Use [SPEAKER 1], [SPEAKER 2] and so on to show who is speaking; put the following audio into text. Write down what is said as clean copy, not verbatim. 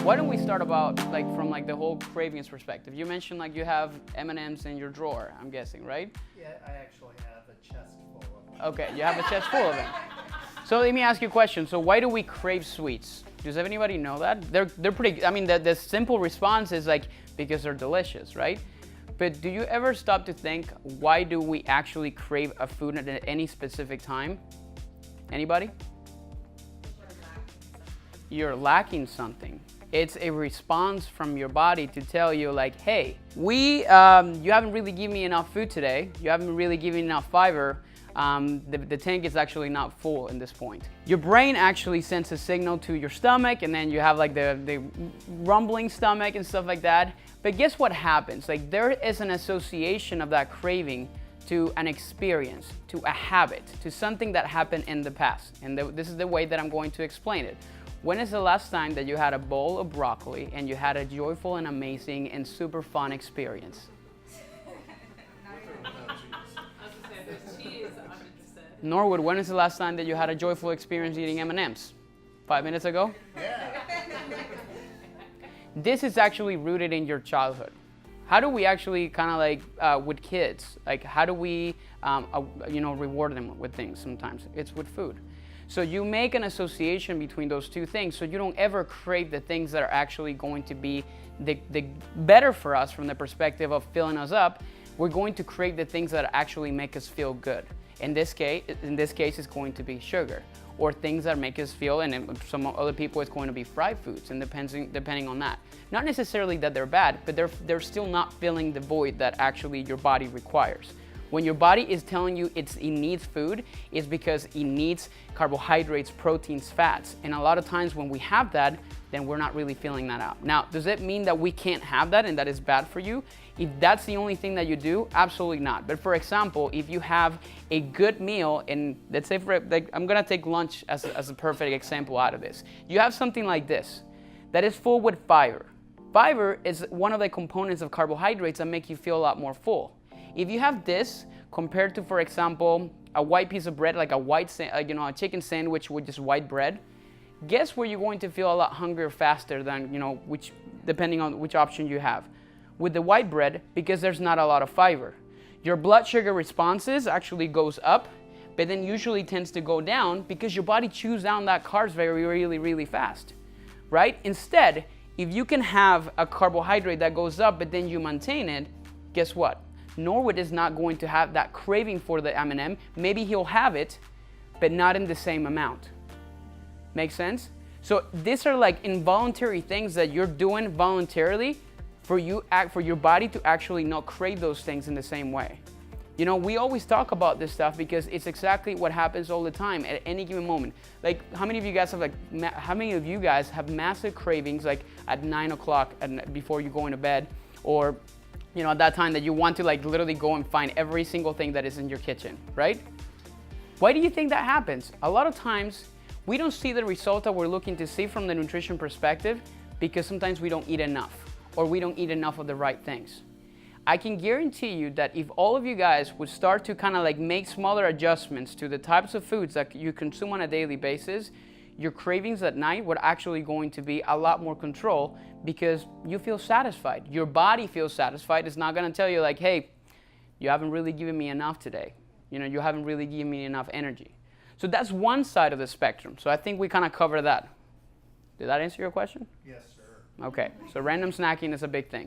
[SPEAKER 1] Why don't we start about from the whole cravings perspective? You mentioned you have M&Ms in your drawer, I'm guessing, right?
[SPEAKER 2] Yeah, I actually have a chest full of them.
[SPEAKER 1] Okay, you have a chest full of them. So let me ask you a question. So why do we crave sweets? Does anybody know that? They're pretty, I mean, the simple response is because they're delicious, right? But do you ever stop to think, why do we actually crave a food at any specific time? Anybody? You're lacking something. It's a response from your body to tell you hey, you haven't really given me enough food today. You haven't really given me enough fiber. The tank is actually not full in this point. Your brain actually sends a signal to your stomach, and then you have the rumbling stomach and stuff like that. But guess what happens? There is an association of that craving to an experience, to a habit, to something that happened in the past. And this is the way that I'm going to explain it. When is the last time that you had a bowl of broccoli and you had a joyful and amazing and super fun experience? Norwood, when is the last time that you had a joyful experience eating M&Ms? 5 minutes ago?
[SPEAKER 2] Yeah.
[SPEAKER 1] This is actually rooted in your childhood. How do we actually with kids, how do we reward them with things sometimes? It's with food. So you make an association between those two things, so you don't ever crave the things that are actually going to be the better for us from the perspective of filling us up. We're going to crave the things that actually make us feel good. In this case, it's going to be sugar, or things that make us feel, and in some other people it's going to be fried foods, and depending on that. Not necessarily that they're bad, but they're still not filling the void that actually your body requires. When your body is telling you it needs food, it's because it needs carbohydrates, proteins, fats. And a lot of times when we have that, then we're not really filling that out. Now, does it mean that we can't have that and that is bad for you? If that's the only thing that you do, absolutely not. But for example, if you have a good meal, and let's say I'm gonna take lunch as a perfect example out of this. You have something like this that is full with fiber. Fiber is one of the components of carbohydrates that make you feel a lot more full. If you have this compared to, for example, a white piece of bread, a chicken sandwich with just white bread, guess where you're going to feel a lot hungrier faster than, depending on which option you have. With the white bread, because there's not a lot of fiber. Your blood sugar responses actually goes up, but then usually tends to go down because your body chews down that carbs really fast, right? Instead, if you can have a carbohydrate that goes up, but then you maintain it, guess what? Norwood is not going to have that craving for the M&M. Maybe he'll have it, but not in the same amount. Make sense? So these are involuntary things that you're doing voluntarily for your body to actually not crave those things in the same way. We always talk about this stuff because it's exactly what happens all the time at any given moment. How many of you guys have massive cravings at 9 o'clock before you go into bed, or at that time that you want to literally go and find every single thing that is in your kitchen, right? Why do you think that happens? A lot of times we don't see the result that we're looking to see from the nutrition perspective because sometimes we don't eat enough, or we don't eat enough of the right things. I can guarantee you that if all of you guys would start to make smaller adjustments to the types of foods that you consume on a daily basis, your cravings at night would actually going to be a lot more control because you feel satisfied. Your body feels satisfied. It's not going to tell you hey, you haven't really given me enough today. You haven't really given me enough energy. So that's one side of the spectrum. So I think we kind of cover that. Did that answer your question?
[SPEAKER 2] Yes, sir.
[SPEAKER 1] Okay, so random snacking is a big thing.